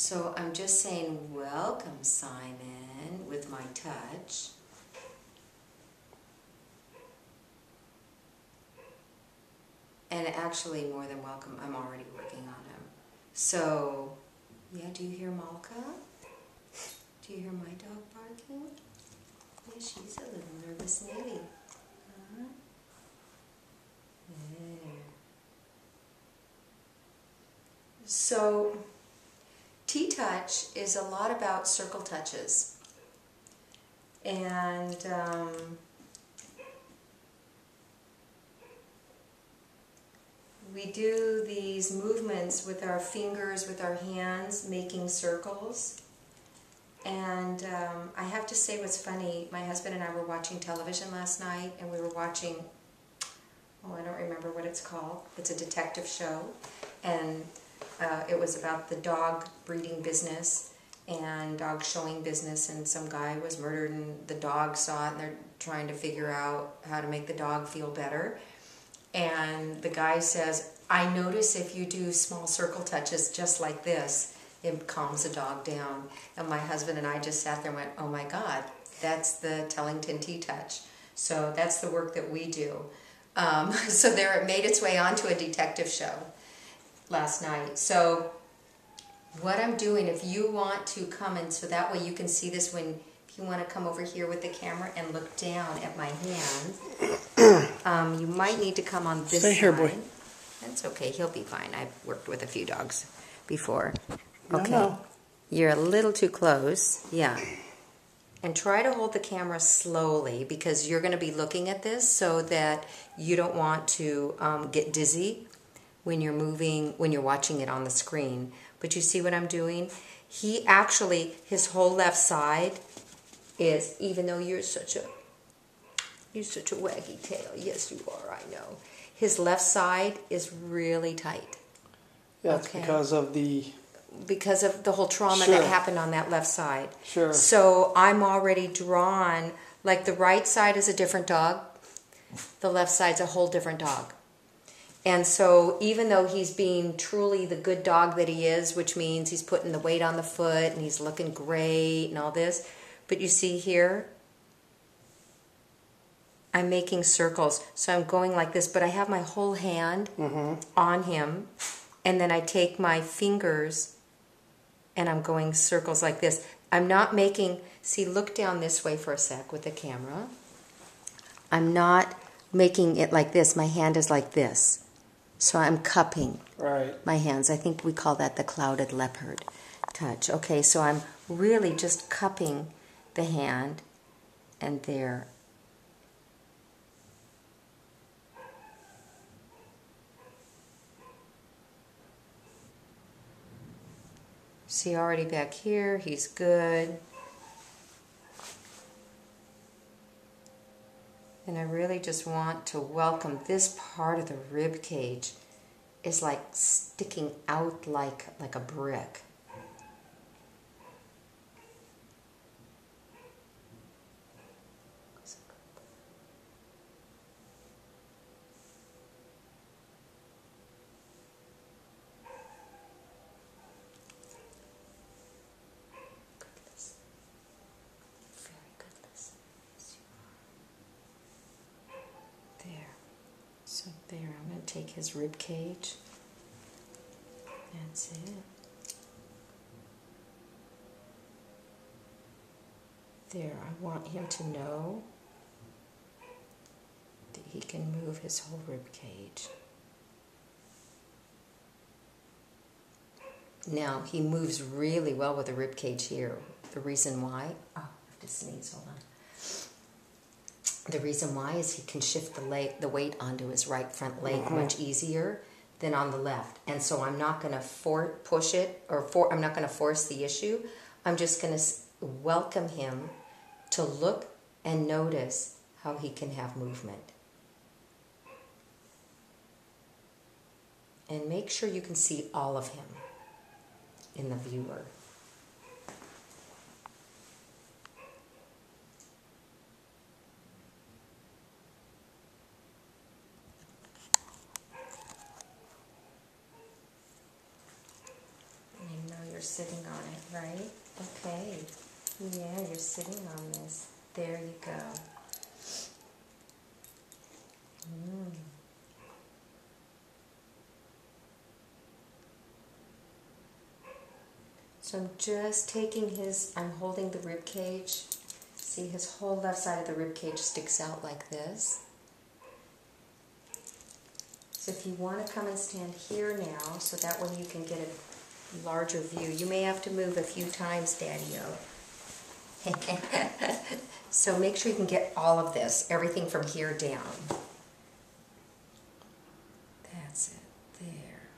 So I'm just saying, welcome, Simon, with my touch. And actually, more than welcome, I'm already working on him. So, yeah, do you hear Malka? Do you hear my dog barking? Yeah, she's a little nervous maybe. Huh? There. So, TTOUCH is a lot about circle touches. And we do these movements with our fingers, with our hands, making circles. And I have to say what's funny, my husband and I were watching television last night, and we were watching, oh, I don't remember what it's called. It's a detective show, and it was about the dog breeding business and dog showing business, and some guy was murdered, and the dog saw it, and they're trying to figure out how to make the dog feel better. And the guy says, I notice if you do small circle touches just like this, it calms the dog down. And my husband and I just sat there and went, oh my God, that's the Tellington TTOUCH. So that's the work that we do. So there, it made its way onto a detective show last night. So what I'm doing, if you want to come, and so that way you can see this when, if you want to come over here with the camera and look down at my hand, you might need to come on this side. Stay here, boy. That's okay, he'll be fine. I've worked with a few dogs before. Okay, No. You're a little too close, yeah. And try to hold the camera slowly, because you're going to be looking at this, so that you don't want to get dizzy when you're moving, when you're watching it on the screen. But you see what I'm doing? He actually, his whole left side is, even though you're such a waggy tail, yes you are, I know. His left side is really tight. That's okay. because of the whole trauma Sure. that happened on that left side. Sure. So I'm already drawn, like the right side is a different dog, the left side's a whole different dog. And so even though he's being truly the good dog that he is, which means he's putting the weight on the foot and he's looking great and all this, but you see here, I'm making circles. So I'm going like this, but I have my whole hand on him, and then I take my fingers and I'm going circles like this. I'm not making, see, look down this way for a sec with the camera. I'm not making it like this. My hand is like this. So I'm cupping my hands. I think we call that the clouded leopard touch. Okay, so I'm really just cupping the hand, and there. See, already back here, he's good. And I really just want to welcome this part of the rib cage. Is like sticking out like a brick. So there, I'm going to take his rib cage. That's it. There, I want him to know that he can move his whole rib cage. Now, he moves really well with the rib cage here. The reason why, oh, I have to sneeze, hold on. The reason why is he can shift the weight onto his right front leg much easier than on the left. And so I'm not going to push it, or I'm not going to force the issue. I'm just going to welcome him to look and notice how he can have movement. And make sure you can see all of him in the viewer. you're sitting on it, right? Okay. Yeah, you're sitting on this. There you go. So I'm just taking I'm holding the rib cage. See, his whole left side of the rib cage sticks out like this. So if you want to come and stand here now, so that way you can get a larger view. You may have to move a few times, Daddy-o. So make sure you can get all of this, everything from here down. That's it, there.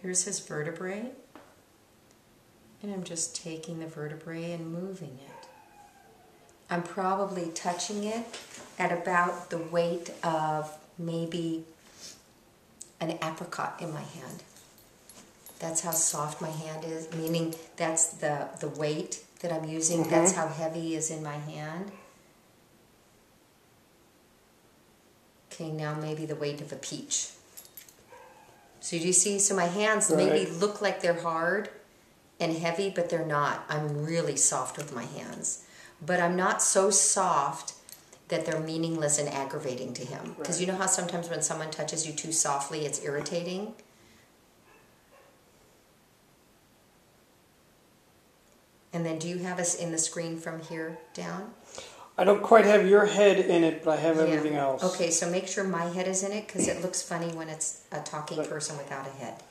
Here's his vertebrae, and I'm just taking the vertebrae and moving it. I'm probably touching it at about the weight of maybe an apricot in my hand. That's how soft my hand is, meaning that's the weight that I'm using. That's how heavy is in my hand. Okay, now maybe the weight of a peach. So do you see? So my hands maybe look like they're hard and heavy, but they're not. I'm really soft with my hands. But I'm not so soft that they're meaningless and aggravating to him. Because you know how sometimes when someone touches you too softly, it's irritating? And then do you have us in the screen from here down? I don't quite have your head in it, but I have everything else. Okay, so make sure my head is in it, because it looks funny when it's a talking person without a head.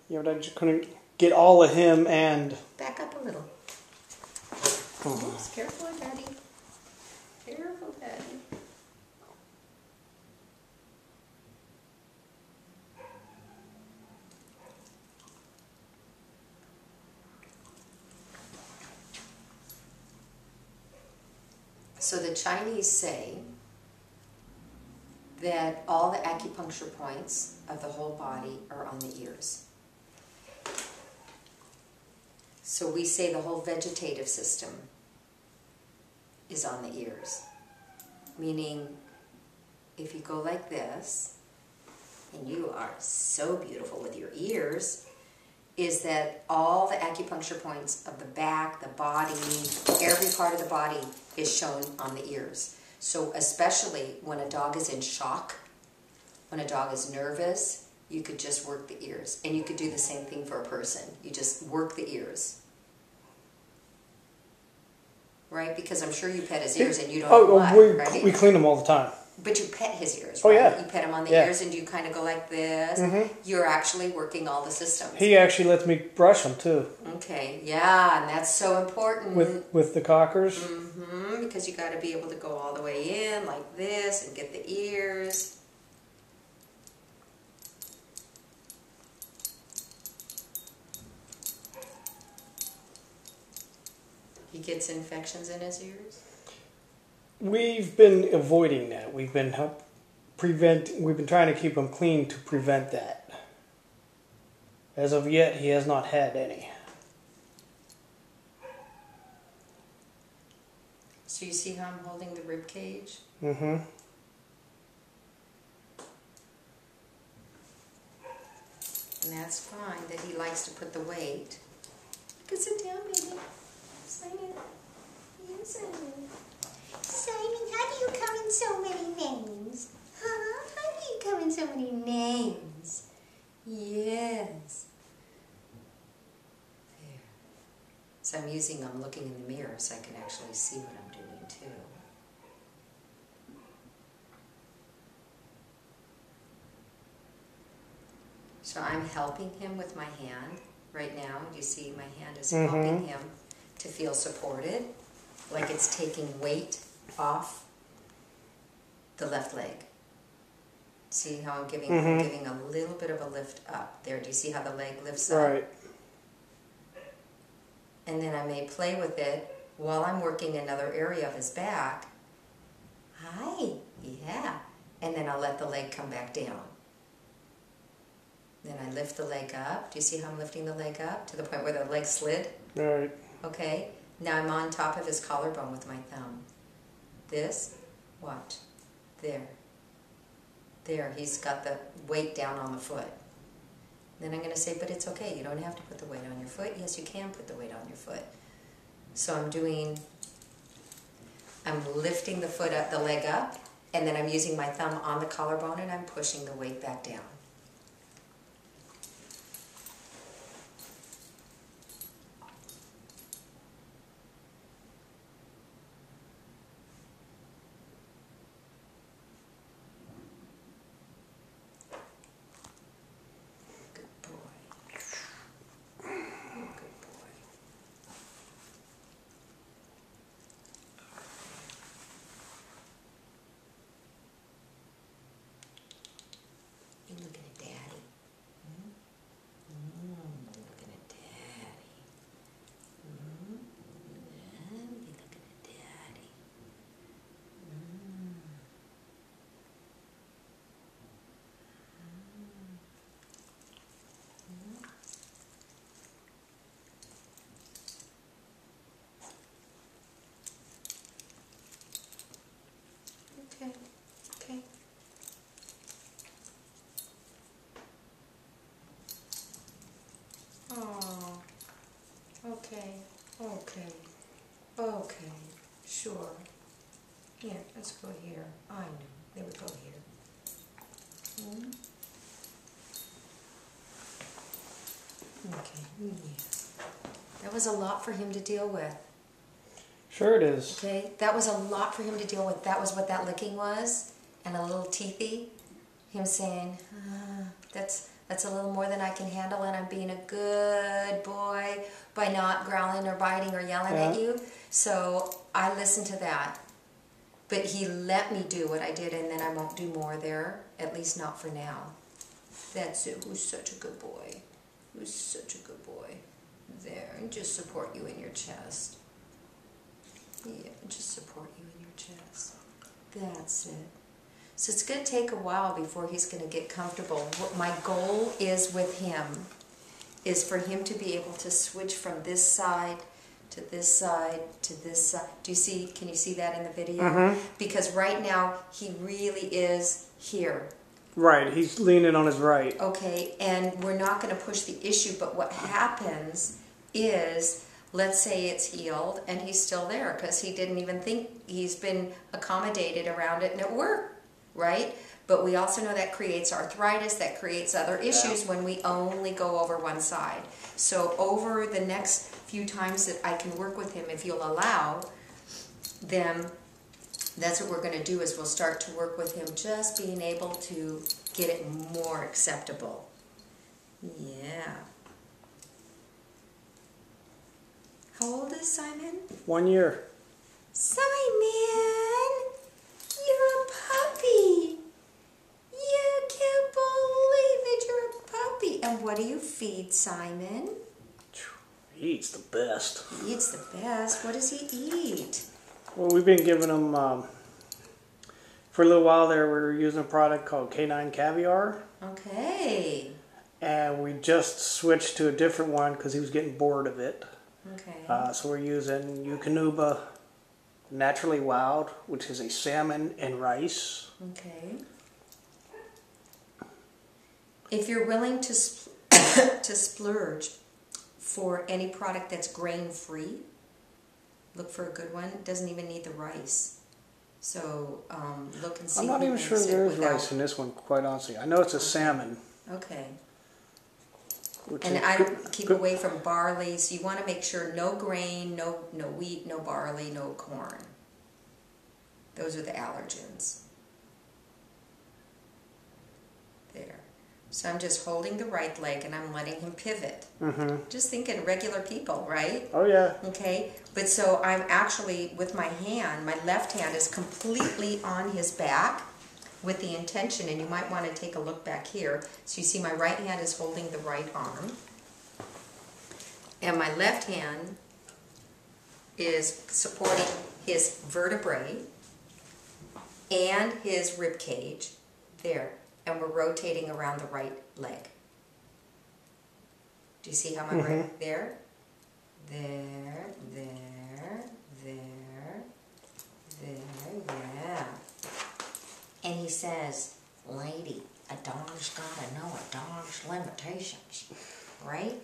Yeah, but I just couldn't get all of him and... Back up a little. Oops, careful, Daddy. Careful, Daddy. So the Chinese say that all the acupuncture points of the whole body are on the ears. So we say the whole vegetative system is on the ears. Meaning, if you go like this, and you are so beautiful with your ears, is that all the acupuncture points of the back, the body, every part of the body is shown on the ears. So especially when a dog is in shock, when a dog is nervous, you could just work the ears. And you could do the same thing for a person. You just work the ears. Right? Because I'm sure you pet his ears and you don't know why, right? We clean them all the time. But you pet his ears, right? Oh, yeah. You pet him on the ears and you kind of go like this. You're actually working all the systems. He actually lets me brush them, too. Okay, yeah, and that's so important. With the cockers? Because you got to be able to go all the way in like this and get the ears. He gets infections in his ears? We've been avoiding that. We've been trying to keep him clean to prevent that. As of yet, he has not had any. So you see how I'm holding the rib cage? Mm-hmm. And that's fine that he likes to put the weight. You can sit down, baby. Simon. Yes, Simon. Simon, how do you come in so many names? Huh? How do you come in so many names? Yes. There. So I'm looking in the mirror so I can actually see what I'm doing too. So I'm helping him with my hand right now. You see my hand is helping him to feel supported, like it's taking weight off the left leg. See how I'm giving a little bit of a lift up there. Do you see how the leg lifts up? Right. And then I may play with it while I'm working another area of his back. Hi, yeah. And then I'll let the leg come back down. Then I lift the leg up. Do you see how I'm lifting the leg up to the point where the leg slid? Right. Okay. Now I'm on top of his collarbone with my thumb. This, watch. There. There, he's got the weight down on the foot. Then I'm going to say, but it's okay. You don't have to put the weight on your foot. Yes, you can put the weight on your foot. So I'm lifting the foot up, the leg up, and then I'm using my thumb on the collarbone and I'm pushing the weight back down. Looking at Daddy. Looking at Daddy. Looking at Daddy. Okay. Okay. Oh, okay, okay, okay, sure. Yeah, let's go here. I knew they would go here. Okay, yeah. That was a lot for him to deal with. Sure it is. Okay, that was a lot for him to deal with. That was what that licking was, and a little teethy. Him saying, that's a little more than I can handle, and I'm being a good boy by not growling or biting or yelling at you. So I listened to that. But he let me do what I did, and then I won't do more there, at least not for now. That's it. Who's such a good boy? Who's such a good boy? There, and just support you in your chest. Yeah, just support you in your chest. That's it. So it's going to take a while before he's going to get comfortable. What my goal is with him is for him to be able to switch from this side to this side to this side. Do you see, can you see that in the video? Because right now he really is here. Right, he's leaning on his right. Okay, and we're not going to push the issue, but what happens is, let's say it's healed and he's still there because he didn't even think, he's been accommodated around it and it worked. Right? But we also know that creates arthritis, that creates other issues when we only go over one side. So over the next few times that I can work with him, if you'll allow, then that's what we're going to do is we'll start to work with him just being able to get it more acceptable. Yeah. How old is Simon? 1 year. Simon! You're a puppy. You can't believe it. You're a puppy. And what do you feed Simon? He eats the best. He eats the best. What does he eat? Well, we've been giving him, for a little while there, we were using a product called K9 Caviar. Okay. And we just switched to a different one because he was getting bored of it. Okay. So we're using Eukanuba Naturally Wild, which is a salmon and rice. Okay. If you're willing to to splurge for any product that's grain-free, look for a good one. It doesn't even need the rice. So look and see. I'm not even sure there is rice in this one, quite honestly. I know it's a salmon. Okay. And I keep away from barley, so you want to make sure no grain, no wheat, no barley, no corn. Those are the allergens. There. So I'm just holding the right leg and I'm letting him pivot. Just thinking regular people, right? Oh yeah. Okay. But so I'm actually, with my hand, my left hand is completely on his back with the intention, and you might want to take a look back here. So you see my right hand is holding the right arm, and my left hand is supporting his vertebrae and his rib cage there, and we're rotating around the right leg. Do you see how my brain, there, there, there, there, yeah. And he says, lady, a dog's gotta know a dog's limitations, right?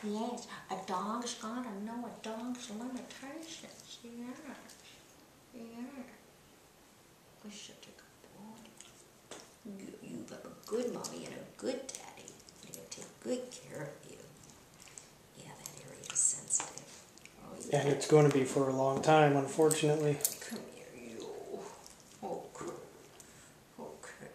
Yes, a dog's gotta know a dog's limitations. Yeah. Yeah. You're such a good boy. You have a good mommy and a good daddy. They're gonna take good care of you. Yeah, that area is sensitive. Oh, yeah. And it's going to be for a long time, unfortunately. Come here, you. Okay. Okay.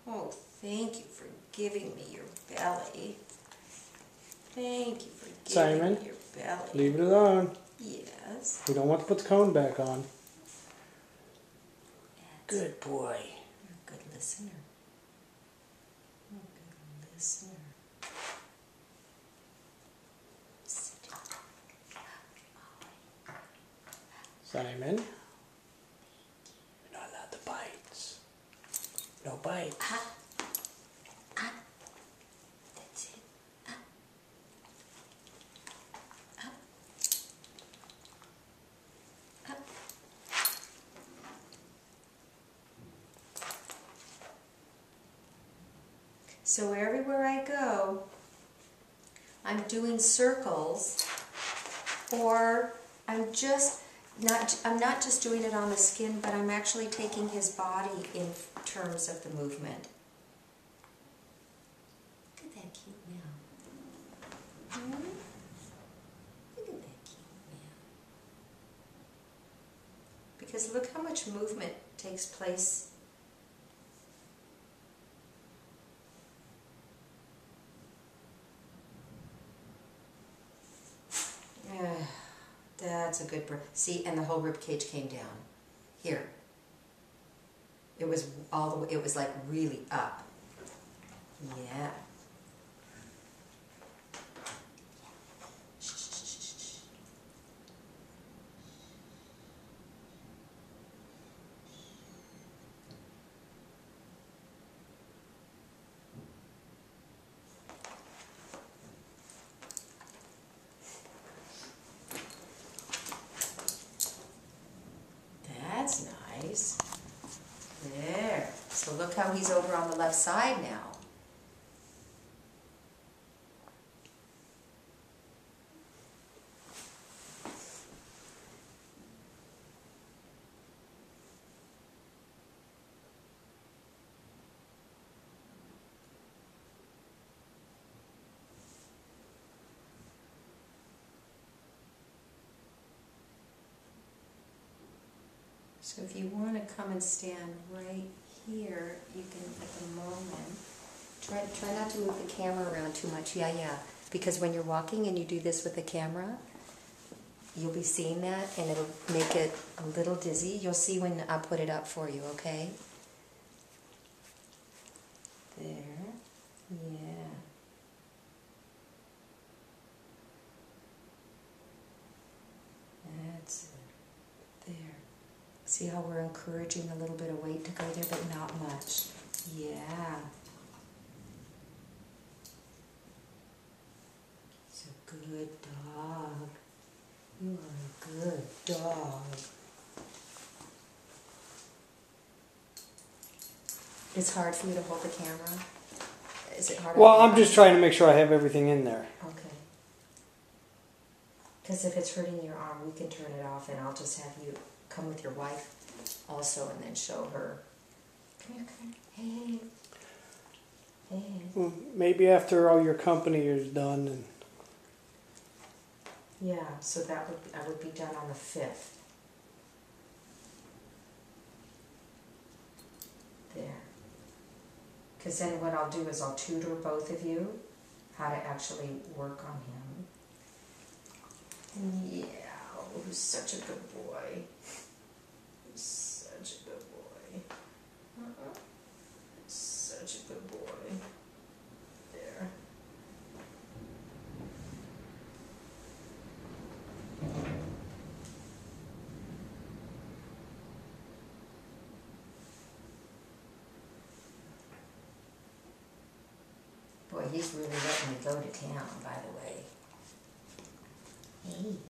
Oh, thank you for giving me your belly. Thank you for giving Simon, me your belly. leave it alone. Yes. We don't want to put the cone back on. That's Good boy. You're a good listener. You're a good listener. Sit down. Simon, you're not allowed to bite. No bites. That's it. So everywhere I go, I'm doing circles, or I'm not just doing it on the skin, but I'm actually taking his body in terms of the movement. Look at that cute meow. Look at that cute meow. Because look how much movement takes place. That's a good breath. See, and the whole rib cage came down. Here. It was all the way, it was like really up. Yeah. That's nice. There. So look how he's over on the left side now. So if you want to come and stand right here, you can at the moment. Try not to move the camera around too much. Yeah. Because when you're walking and you do this with the camera, you'll be seeing that and it'll make it a little dizzy. You'll see when I put it up for you, okay? There. Yeah. That's it. There. See how we're encouraging a little bit of weight to go there, but not much. Yeah. It's a good dog. You are a good dog. It's hard for you to hold the camera? Is it hard? Well, I'm just trying to make sure I have everything in there. Okay. Because if it's hurting your arm, we can turn it off and I'll just have you come with your wife also and then show her. Come here. Hey. Well, maybe after all your company is done. And Yeah, so I would be done on the 5th. There. Because then what I'll do is I'll tutor both of you how to actually work on him. Yeah, oh, who's such a good boy. Who's such a good boy. Such a good boy. There. Boy, he's really letting me go to town, by the way.